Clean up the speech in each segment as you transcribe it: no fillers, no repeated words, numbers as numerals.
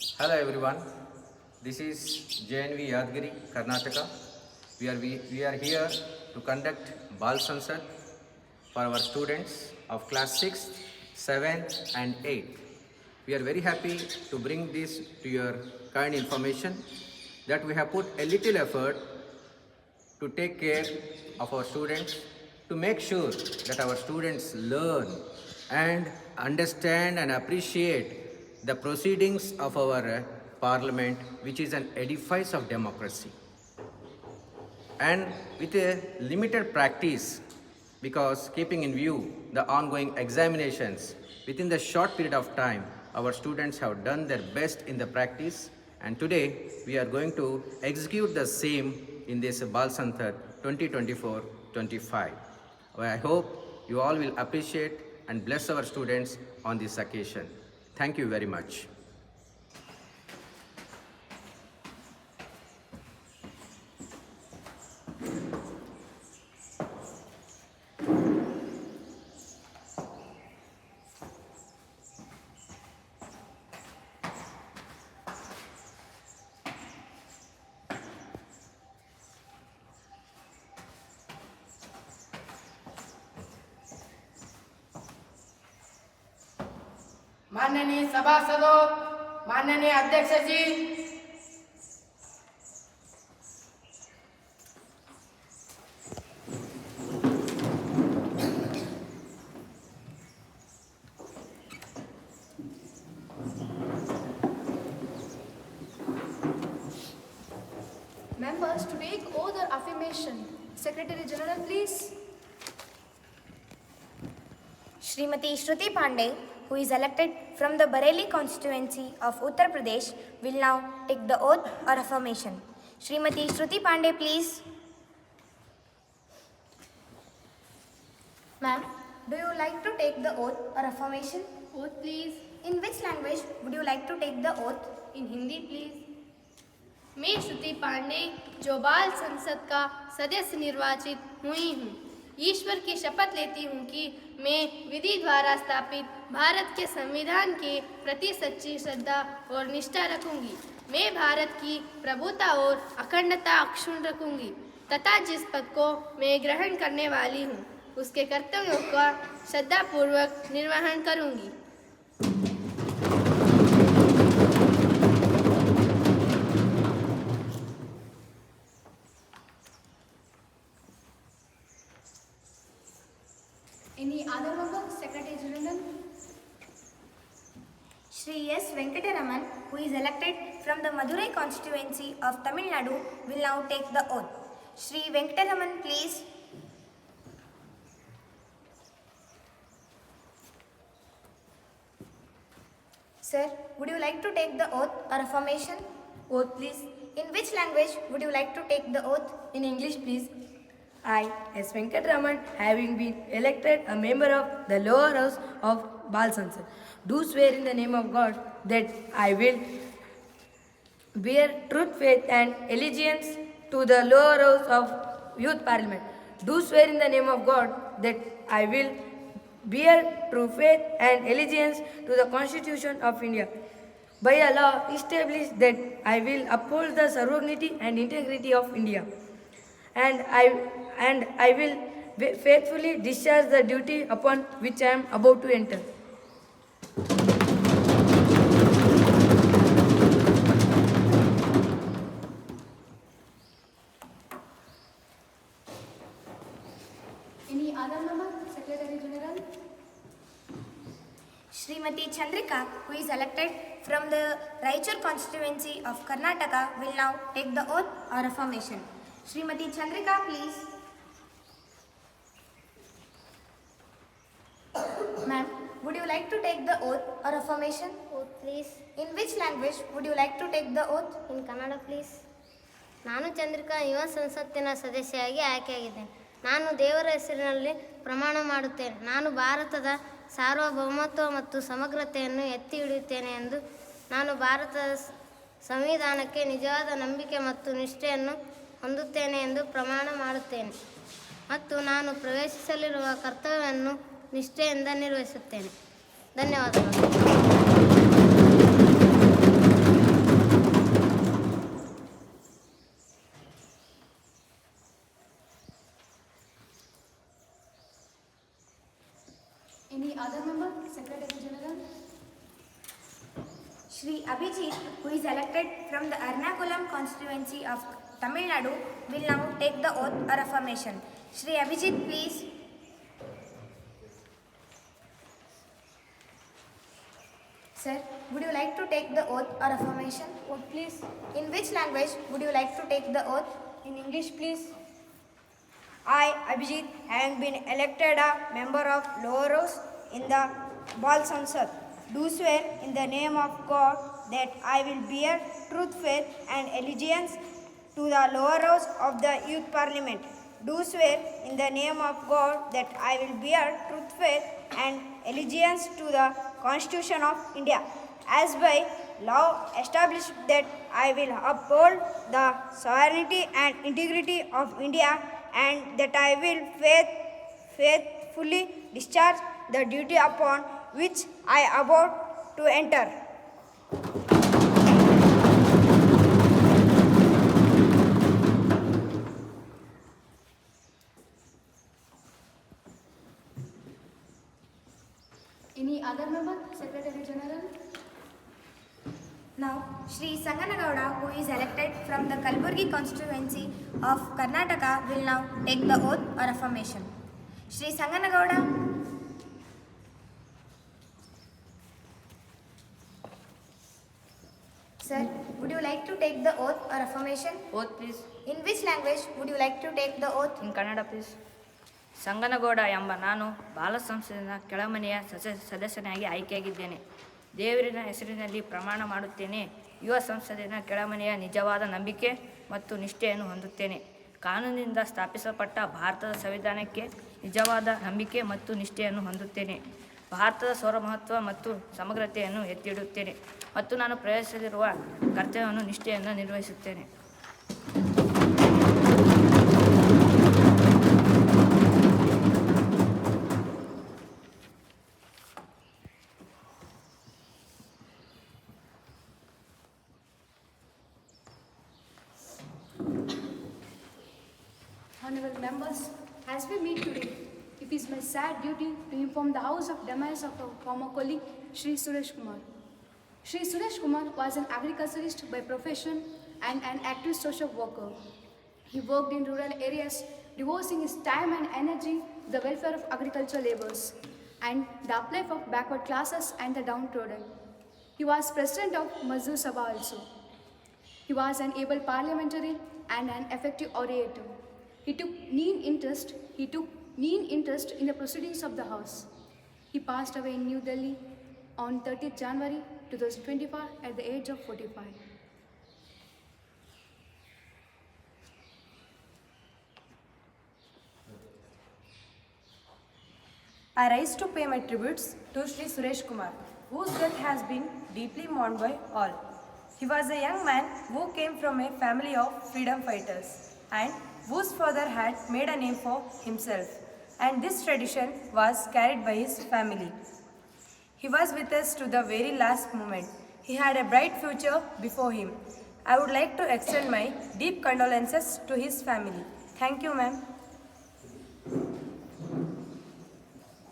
Hello everyone, this is JNV YADGIRI, Karnataka. We are here to conduct Bal Sansad for our students of class 6th, 7th and 8th. We are very happy to bring this to your kind information that we have put a little effort to take care of our students, to make sure that our students learn and understand and appreciate the proceedings of our parliament, which is an edifice of democracy. And with a limited practice, because keeping in view the ongoing examinations, within the short period of time, our students have done their best in the practice, and today we are going to execute the same in this Bal Sansad 2024-25. I hope you all will appreciate and bless our students on this occasion. Thank you very much. माननीय सभासदों, माननीय अध्यक्ष जी, members to take oath or affirmation. Secretary General, please. Srimati Shruti Pandey, who is elected from the Bareilly constituency of Uttar Pradesh, will now take the oath or affirmation. Srimati Shruti Pandey, please. Ma'am, do you like to take the oath or affirmation? Oath, please. In which language would you like to take the oath? In Hindi, please. मैं श्रुति पांडे जो बाल संसद का सदस्य निर्वाचित हुई हूँ, ईश्वर की शपथ लेती हूँ कि मैं विधि द्वारा स्थापित भारत के संविधान के प्रति सच्ची श्रद्धा और निष्ठा रखूंगी। मैं भारत की प्रभुता और अखंडता अक्षुण्ण रखूंगी तथा जिस पद को मैं ग्रहण करने वाली हूँ उसके कर्तव्यों का श्रद्धापूर्वक निर्वहन करूंगी। Any other member? Secretary General. Shri S. Venkataraman, who is elected from the Madurai constituency of Tamil Nadu, will now take the oath. Shri Venkataraman, please. Sir, would you like to take the oath or affirmation? oath please. In which language would you like to take the oath? In English please. I, S. Venkataraman, having been elected a member of the lower house of Bal Sansad, do swear in the name of God that I will bear truth, faith and allegiance to the lower house of Youth Parliament. Do swear in the name of God that I will bear true faith and allegiance to the Constitution of India. By a law established that I will uphold the sovereignty and integrity of India. And I will faithfully discharge the duty upon which I am about to enter. Any other member? Secretary General. Srimati Chandrika, who is elected from the Raichur constituency of Karnataka, will now take the oath or affirmation. Srimati Chandrika, please. Ma'am, would you like to take the oath or affirmation? Oath, please. In which language would you like to take the oath? In Kannada, please. ನಾನು ಚಂದ್ರಿಕಾ ಯುವ ಸಂಸತ್ತಿನ ಸದಸ್ಯೆಯಾಗಿ ಆಯ್ಕೆಯಾಗಿದ್ದೇನೆ. ನಾನು ದೇವರ ಹೆಸರಿನಲ್ಲಿ ಪ್ರಮಾಣ ಮಾಡುತ್ತೇನೆ. ನಾನು ಭಾರತದ ಸಾರ್ವಭೌಮತ್ವ ಮತ್ತು ಸಮಗ್ರತೆಯನ್ನು ಎತ್ತಿ ಹಿಡಿಯುತ್ತೇನೆ ಎಂದು ನಾನು ಭಾರತದ ಸಂವಿಧಾನಕ್ಕೆ ನಿಜವಾದ ನಂಬಿಕೆ ಮತ್ತು ನಿಷ್ಠೆಯನ್ನು ಹೊಂದುತ್ತೇನೆ ಎಂದು ಪ್ರಮಾಣ ಮಾಡುತ್ತೇನೆ ಮತ್ತು ನಾನು ಪ್ರವೇಶಿಸಲಿರುವ ಕರ್ತವ್ಯವನ್ನು ನಿಷ್ಠೆಯಿಂದ ನಿರ್ವಹಿಸುತ್ತೇನೆ. ಧನ್ಯವಾದಗಳು. Shri Abhijit, who is elected from the Ernakulam constituency of Tamil Nadu, will now take the oath or affirmation. Shri Abhijit, please. Sir, would you like to take the oath or affirmation? Oath, please. In which language would you like to take the oath? In English, please. I, Abhijit, having been elected a member of lower house in the Bal Sansad, do swear in the name of God that I will bear truth, faith and allegiance to the lower house of the Youth Parliament. Do swear in the name of God that I will bear truth, faith and allegiance to the Constitution of India, as by law established that I will uphold the sovereignty and integrity of India, and that I will faithfully discharge the duty upon which I am about to enter. Any other member, Secretary General? Now, Shri Sanganagowda, who is elected from the Kalburgi constituency of Karnataka, will now take the oath or affirmation. Shri Sanganagowda. Sir, would you like to take the oath or affirmation? Oath, please. In which language would you like to take the oath? In Kannada, please. Sanganagouda ಎಂಬ ನಾನು ಬಾಲ ಸಂಸದಿನ ಕೆಳಮನೆಯ ಸದಸ್ಯನಾಗಿ ಆಯ್ಕೆಯಾಗಿದ್ದೇನೆ. ದೇವರಿನ ಹೆಸರಿನಲ್ಲಿ ಪ್ರಮಾಣ ಮಾಡುತ್ತೇನೆ. ಯುವ ಸಂಸದಿನ ಕೆಳಮನೆಯ ನಿಜವಾದ ನಂಬಿಕೆ ಮತ್ತು ನಿಷ್ಠೆಯನ್ನು ಹೊಂದುತ್ತೇನೆ. ಕಾನೂನಿನಿಂದ ಸ್ಥಾಪಿಸಲ್ಪಟ್ಟ ಭಾರತದ ಸಂವಿಧಾನಕ್ಕೆ ನಿಜವಾದ ನಂಬಿಕೆ ಮತ್ತು ನಿಷ್ಠೆಯನ್ನು ಹೊಂದುತ್ತೇನೆ. ಭಾರತದ ಸಾರ್ವಭೌಮತ್ವ ಮತ್ತು ಸಮಗ್ರತೆಯನ್ನು ಎತ್ತಿಡುತ್ತೇನೆ ಮತ್ತು ನಾನು ಪ್ರವೇಶಿಸಲಿರುವ ಕರ್ತವ್ಯವನ್ನು ನಿಷ್ಠೆಯನ್ನು ನಿರ್ವಹಿಸುತ್ತೇನೆ. Honorable members, as we meet today, it is my sad duty to inform the House of demise of our former colleague, Shri Suresh Kumar. Shri Suresh Kumar was an agriculturist by profession and an active social worker. He worked in rural areas, devoting his time and energy to the welfare of agricultural laborers and the uplift of backward classes and the downtrodden. He was president of Lok Sabha also. He was an able parliamentarian and an effective orator. He took keen interest in the proceedings of the House. He passed away in New Delhi on 30th January 2025 at the age of 45. I rise to pay my tributes to Shri Suresh Kumar, whose death has been deeply mourned by all. He was a young man who came from a family of freedom fighters and whose father had made a name for himself, and this tradition was carried by his family. He was with us to the very last moment. He had a bright future before him. I would like to extend my deep condolences to his family. Thank you, ma'am.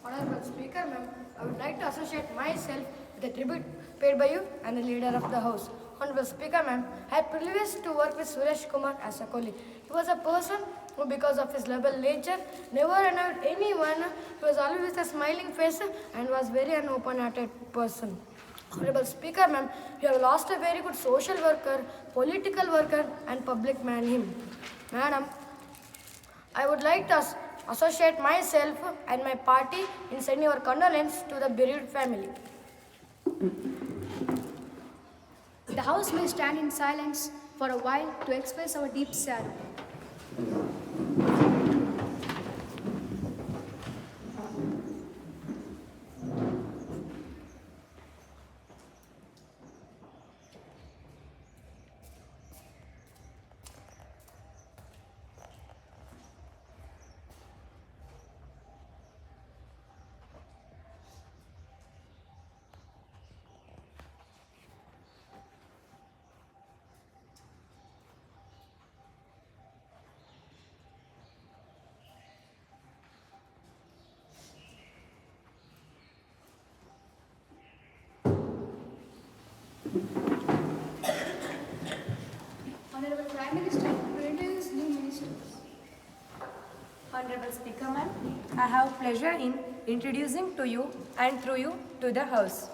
Honorable Speaker, ma'am, I would like to associate myself with the tribute paid by you and the leader of the House. Honorable Speaker, ma'am, I had privileged to work with Suresh Kumar as a colleague. He was a person who, because of his liberal nature, never annoyed anyone. He was always with a smiling face and was very an open-hearted person. Honorable Speaker, ma'am, we have lost a very good social worker, political worker and public man him. Madam, I would like to associate myself and my party in sending our condolence to the bereaved family. The House may stand in silence for a while to express our deep sorrow. Honorable Speaker ma'am, I have pleasure in introducing to you and through you to the House.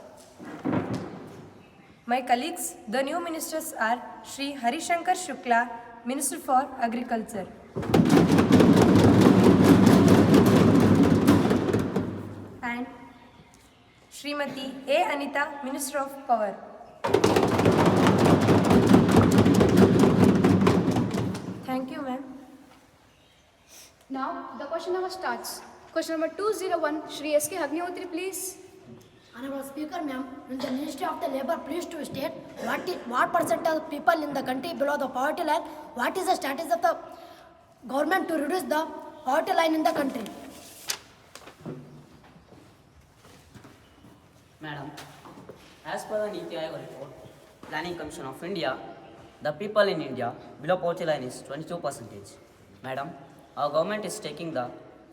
My colleagues, the new ministers are Shri Harishankar Shukla, Minister for Agriculture. And Srimati A. Anita, Minister of Power. Thank you, ma'am. Now, the question number starts. Question number 201, Shri S.K. Agnihotri, please. Honorable Speaker, ma'am, will the Ministry of the Labour please to state what percent of people in the country below the poverty line? What is the strategy of the government to reduce the poverty line in the country? Madam, as per the Niti Aayog report, Planning Commission of India, the people in India below poverty line is 22%. Madam, our government is taking the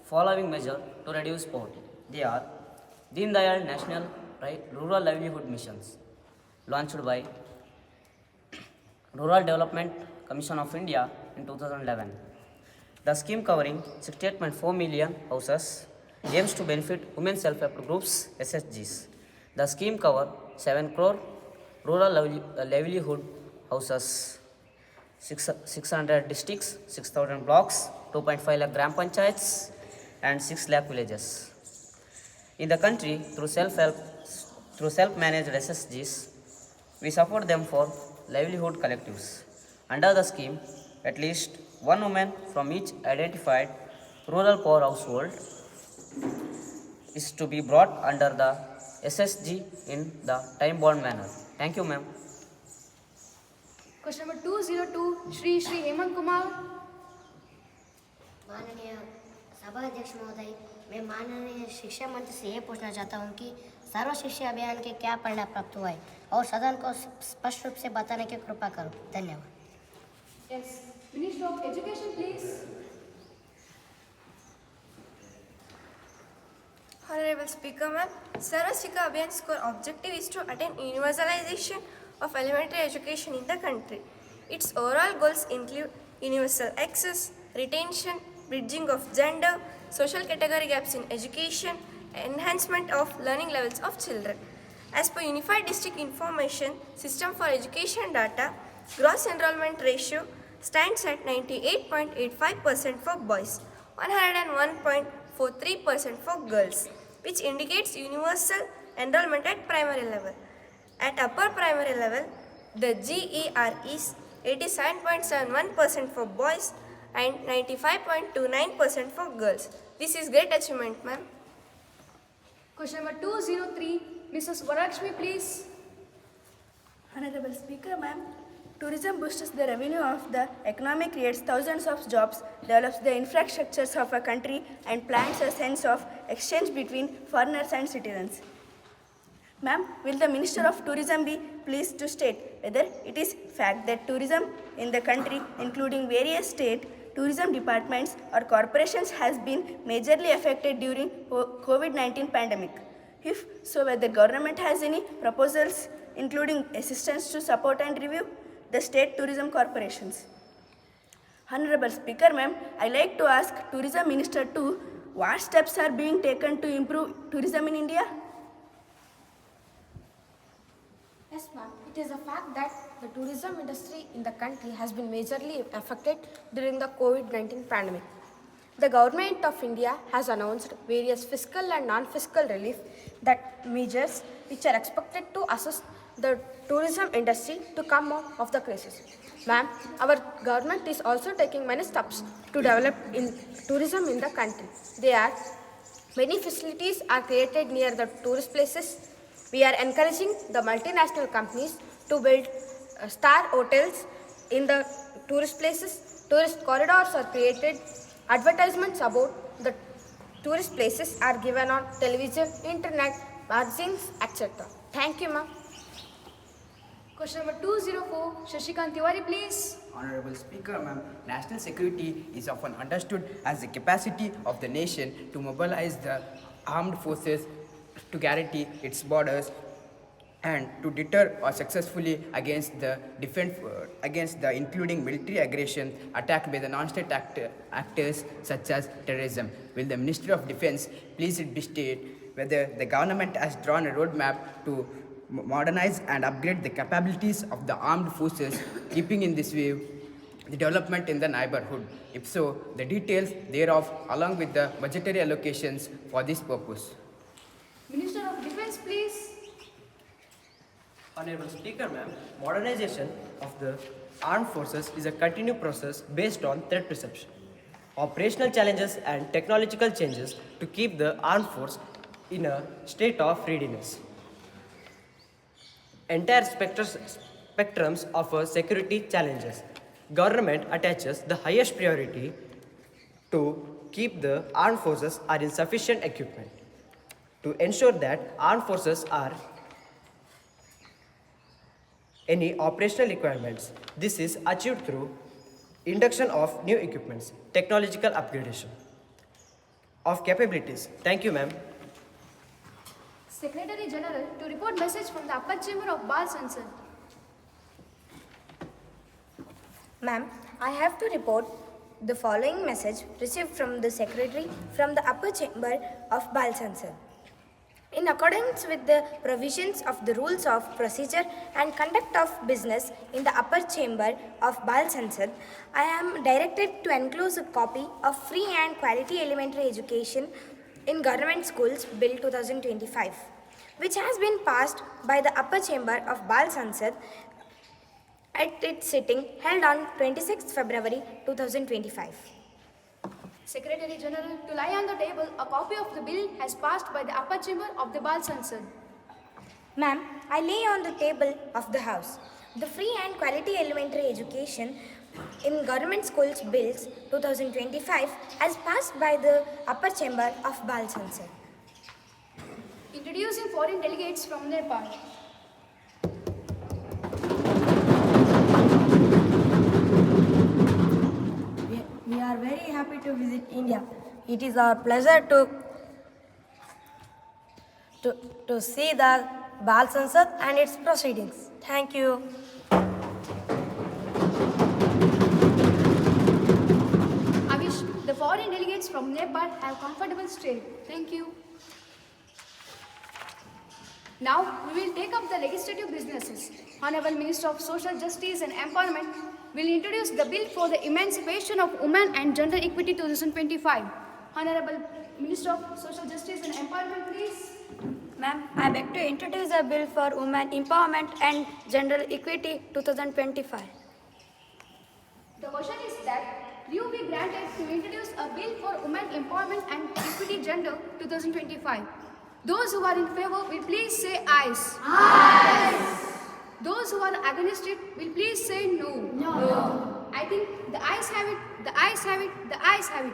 following measure to reduce poverty. They are Deen Dayal National Rural Livelihood Missions, launched by Rural Development Commission of India in 2011. The scheme covering 68.4 million houses aims to benefit women self-help groups (SHGs). The scheme covers 7 crore rural livelihood houses, 600 districts, 6,000 blocks, 2.5 lakh gram panchayats, and 6 lakh villages. In the country, through self-managed SSGs, we support them for livelihood collectives. Under the scheme, at least one woman from each identified rural poor household is to be brought under the SSG in the time-bound manner. Thank you, ma'am. Question number 202, Shri Hemant Kumar. माननीय सभा अध्यक्ष महोदय, मैं माननीय शिक्षा मंत्री से ये पूछना चाहता हूँ कि सर्व शिक्षा अभियान के क्या परिणाम प्राप्त हुआ है और सदन को स्पष्ट रूप से बताने की कृपा करो। धन्यवाद। Yes, Minister of Education, please. Honorable Speaker, ma'am, Sarva Shikha Abhiyan's core objective is to attain universalization of elementary education in the country. Its overall goals include universal access, retention, bridging of gender, social category gaps in education, enhancement of learning levels of children. As per Unified District Information System for Education data, gross enrollment ratio stands at 98.85% for boys, 101.43% for girls, which indicates universal enrollment at primary level. At upper primary level, the GER is 87.71% for boys and 95.29% for girls. This is great achievement, ma'am. Question number 203, Mrs. Varalakshmi, please. Honorable Speaker, ma'am, tourism boosts the revenue of the economy, creates thousands of jobs, develops the infrastructures of a country, and plants a sense of exchange between foreigners and citizens. Ma'am, will the Minister of Tourism be pleased to state whether it is fact that tourism in the country, including various state tourism departments or corporations, has been majorly affected during COVID-19 pandemic? If so, whether the government has any proposals including assistance to support and review the state tourism corporations? Honorable Speaker, ma'am, I like to ask Tourism Minister too, what steps are being taken to improve tourism in India? Yes, ma'am. It is a fact that the tourism industry in the country has been majorly affected during the COVID-19 pandemic. The government of India has announced various fiscal and non-fiscal relief measures which are expected to assist the tourism industry to come out of the crisis. Ma'am, our government is also taking many steps to develop in tourism in the country. Many facilities are created near the tourist places. We are encouraging the multinational companies to build star hotels in the tourist places. Tourist corridors are created. Advertisements about the tourist places are given on television, internet, magazines, etc. Thank you, ma'am. Question number 204, Shashikant Tiwari, please. Honorable Speaker, ma'am, national security is often understood as the capacity of the nation to mobilize the armed forces to guarantee its borders and to deter or successfully against the including military aggression attacked by the non-state actors such as terrorism. Will the Ministry of Defense please state whether the government has drawn a roadmap to modernize and upgrade the capabilities of the armed forces, keeping in this view the development in the neighborhood? If so, the details thereof along with the budgetary allocations for this purpose. Minister of Defense, please. Honorable Speaker, ma'am, modernization of the armed forces is a continued process based on threat perception, operational challenges and technological changes to keep the armed force in a state of readiness. Entire spectrums of security challenges. Government attaches the highest priority to keep the armed forces are in sufficient equipment to ensure that armed forces are any operational requirements. This is achieved through induction of new equipments, technological upgradation of capabilities. Thank you, ma'am. Secretary General to report message from the upper chamber of Bal Sansad. Ma'am, I have to report the following message received from the Secretary from the upper chamber of Bal Sansad. In accordance with the provisions of the rules of procedure and conduct of business in the upper chamber of Bal Sansad, I am directed to enclose a copy of Free and Quality Elementary Education in Government Schools Bill 2025, which has been passed by the upper chamber of Bal Sansad at its sitting held on 26 February 2025. Secretary General to lie on the table a copy of the bill has passed by the upper chamber of the Bal Sansad. Ma'am, I lay on the table of the House the Free and Quality Elementary Education in Government Schools Bills 2025 as passed by the upper chamber of Bal Sansad. Introducing foreign delegates from Nepal. We are very happy to visit India. It is our pleasure to see the Bal Sansad and its proceedings. Thank you. I wish the foreign delegates from Nepal have comfortable stay. Thank you. Now we will take up the legislative businesses. Honorable Minister of Social Justice and Empowerment will introduce the bill for the emancipation of women and gender equity 2025. Honorable Minister of Social Justice and Empowerment, please. Ma'am, I beg to introduce a bill for women empowerment and gender equity 2025. The question is that leave be granted to introduce a bill for women empowerment and equity gender 2025. Those who are in favor will please say ayes. Ayes. Those who are against it will please say no. No. I think the ayes have it, the ayes have it, the ayes have it.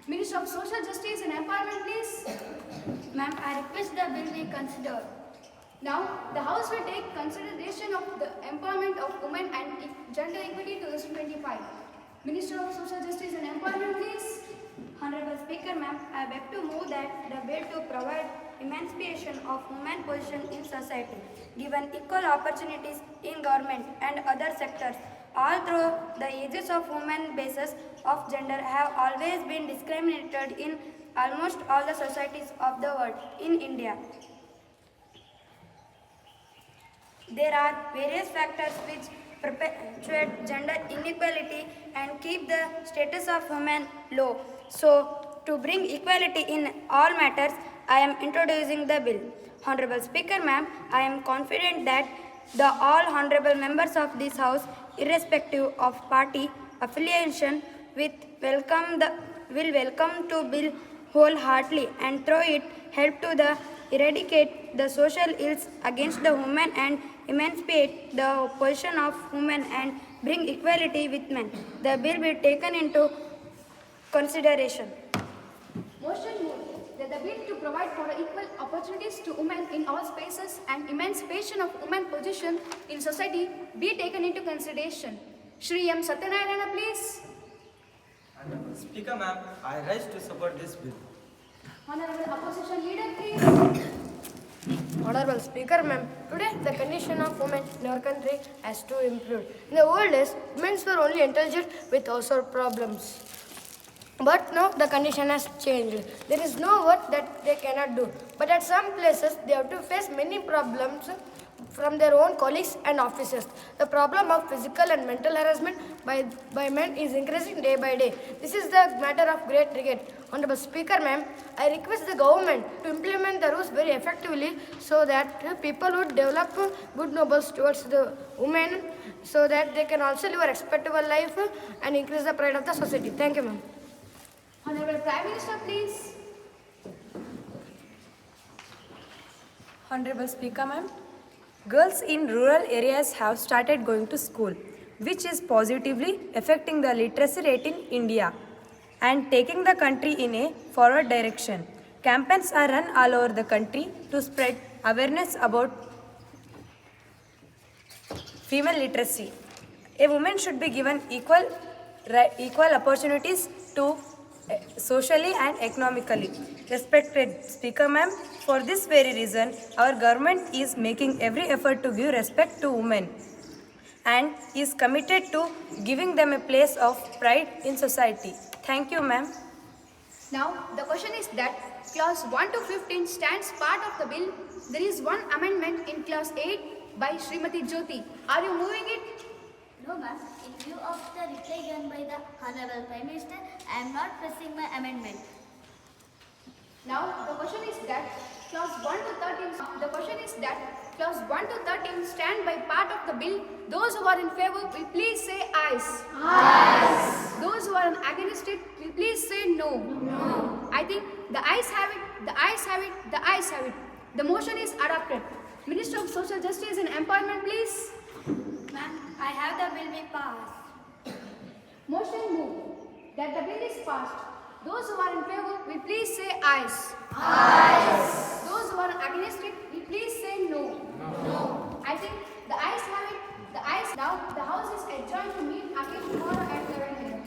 Minister of Social Justice and Empowerment, please. Ma'am, I request the bill be considered. Now, the House will take consideration of the empowerment of women and gender equity 2025. Minister of Social Justice and Empowerment, please. Honorable Speaker, ma'am, I beg to move that the bill to provide emancipation of women position in society, given equal opportunities in government and other sectors, all through the ages of women basis of gender have always been discriminated in almost all the societies of the world, in India. There are various factors which perpetuate gender inequality and keep the status of women low. So, to bring equality in all matters, I am introducing the bill. Honorable Speaker, ma'am, I am confident that the all honorable members of this House, irrespective of party affiliation, will welcome to bill wholeheartedly and through it help to eradicate the social ills against the women and emancipate the position of women and bring equality with men. The bill will be taken into consideration. Motion moved that the bill to provide for equal opportunities to women in all spaces and emancipation of women position in society be taken into consideration. Shri M. Satyanarayana, please. Honorable Speaker, ma'am, I rise to support this bill. Honorable Opposition Leader, please. Honorable Speaker, ma'am, today the condition of women in our country has to improve. In the old days, women were only intelligent with household problems. But now the condition has changed. There is no work that they cannot do. But at some places, they have to face many problems from their own colleagues and officers. The problem of physical and mental harassment by men is increasing day by day. This is the matter of great regret. Honorable Speaker, ma'am, I request the government to implement the rules very effectively so that people would develop good nobles towards the women so that they can also live a respectable life and increase the pride of the society. Thank you, ma'am. Honorable Prime Minister, please. Honorable Speaker, ma'am. Girls in rural areas have started going to school, which is positively affecting the literacy rate in India and taking the country in a forward direction. Campaigns are run all over the country to spread awareness about female literacy. A woman should be given equal opportunities to socially and economically. Respected Speaker, ma'am, for this very reason, our government is making every effort to give respect to women and is committed to giving them a place of pride in society. Thank you, ma'am. Now, the question is that Clause 1 to 15 stands part of the bill. There is one amendment in Clause 8 by Srimati Jyoti. Are you moving it? No, ma'am. In view of the reply given by the Honorable Prime Minister, I am not pressing my amendment. Now, the question is that Clause 1 to 13 stand by part of the bill. Those who are in favor will please say ayes. Ayes. Those who are against it will please say no. No. I think the ayes have it, the ayes have it, the ayes have it. The motion is adopted. Minister of Social Justice and Employment, please. Ma'am, I have the bill be passed. Motion moved that the bill is passed. Those who are in favor will please say ayes. Ayes. Those who are against it will please say no. No. I think the ayes have it. The ayes. Now the House is adjourned to meet again tomorrow at 11 a.m.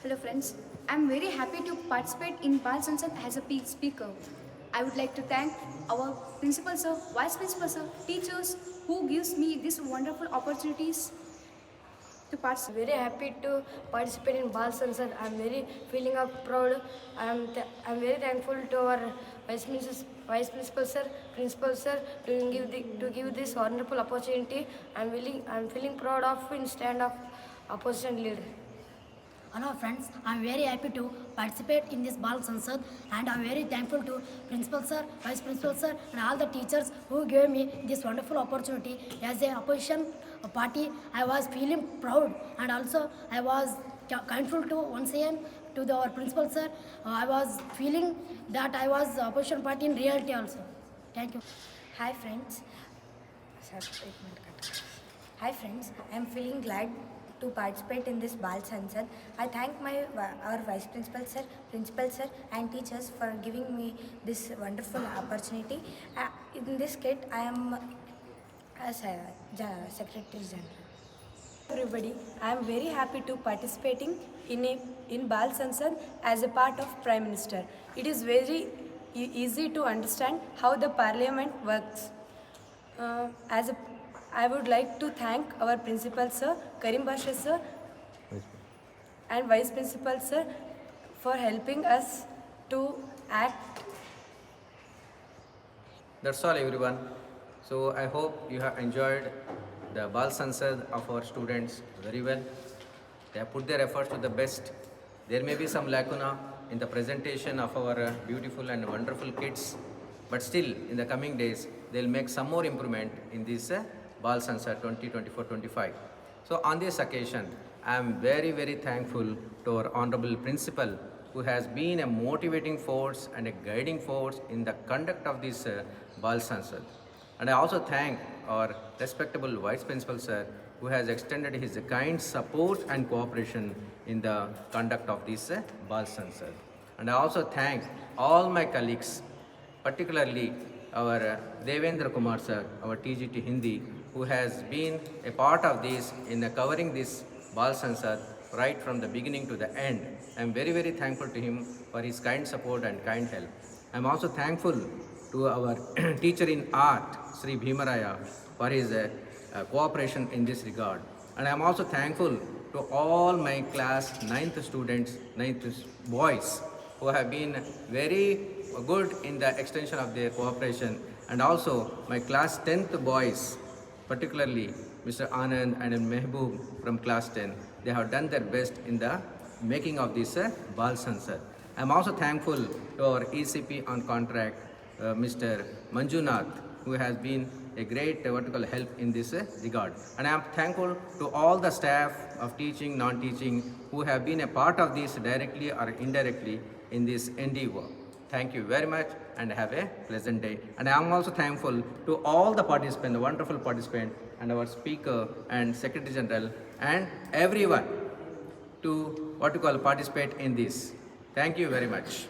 Hello friends, I am very happy to participate in Bal Sansad as a speaker. I would like to thank our principal sir, vice principal sir, teachers who gives me these wonderful opportunities to participate. Very happy to participate in Bal Sansad. I am very feeling of proud. I am very thankful to our vice principal sir, principal sir to give this wonderful opportunity. I am feeling proud of in stand of opposition leader. Hello friends, I am very happy to participate in this Bal Sansad and I am very thankful to Principal Sir, Vice Principal Sir and all the teachers who gave me this wonderful opportunity. As an opposition party, I was feeling proud and also I was thankful to once again to our Principal Sir. I was feeling that I was opposition party in reality also. Thank you. Hi friends. Hi friends, I am feeling glad to participate in this Bal Sansad. I thank our Vice Principal Sir, Principal Sir and teachers for giving me this wonderful opportunity. In this kit, I am Secretary General. Everybody, I am very happy to participating in Bal Sansad as a part of Prime Minister. It is very easy to understand how the Parliament works. I would like to thank our Principal Sir, Karim Basha Sir and Vice Principal Sir for helping us to act. That's all everyone. So I hope you have enjoyed the Bal Sansad of our students very well. They have put their efforts to the best. There may be some lacuna in the presentation of our beautiful and wonderful kids, but still in the coming days they'll make some more improvement in this Bal Sansad 2024-25. So on this occasion, I am very, very thankful to our Honorable Principal who has been a motivating force and a guiding force in the conduct of this Bal Sansad. And I also thank our respectable Vice Principal Sir who has extended his kind support and cooperation in the conduct of this Bal Sansad. And I also thank all my colleagues, particularly our Devendra Kumar sir, our TGT Hindi, who has been a part of this in covering this Bal Sansad right from the beginning to the end. I am very, very thankful to him for his kind support and kind help. I am also thankful to our teacher in art, Sri Bhimaraya, for his cooperation in this regard. And I am also thankful to all my class 9th students, 9th boys, who have been very good in the extension of their cooperation, and also my class 10th boys, particularly Mr. Anand and Mehboob from class 10. They have done their best in the making of this Bal Sansad. I am also thankful to our ECP on contract, Mr. Manjunath, who has been a great help in this regard. And I am thankful to all the staff of teaching, non-teaching, who have been a part of this directly or indirectly in this endeavor. Thank you very much and have a pleasant day. And I am also thankful to all the participants, the wonderful participants, and our speaker and Secretary General and everyone to participate in this. Thank you very much.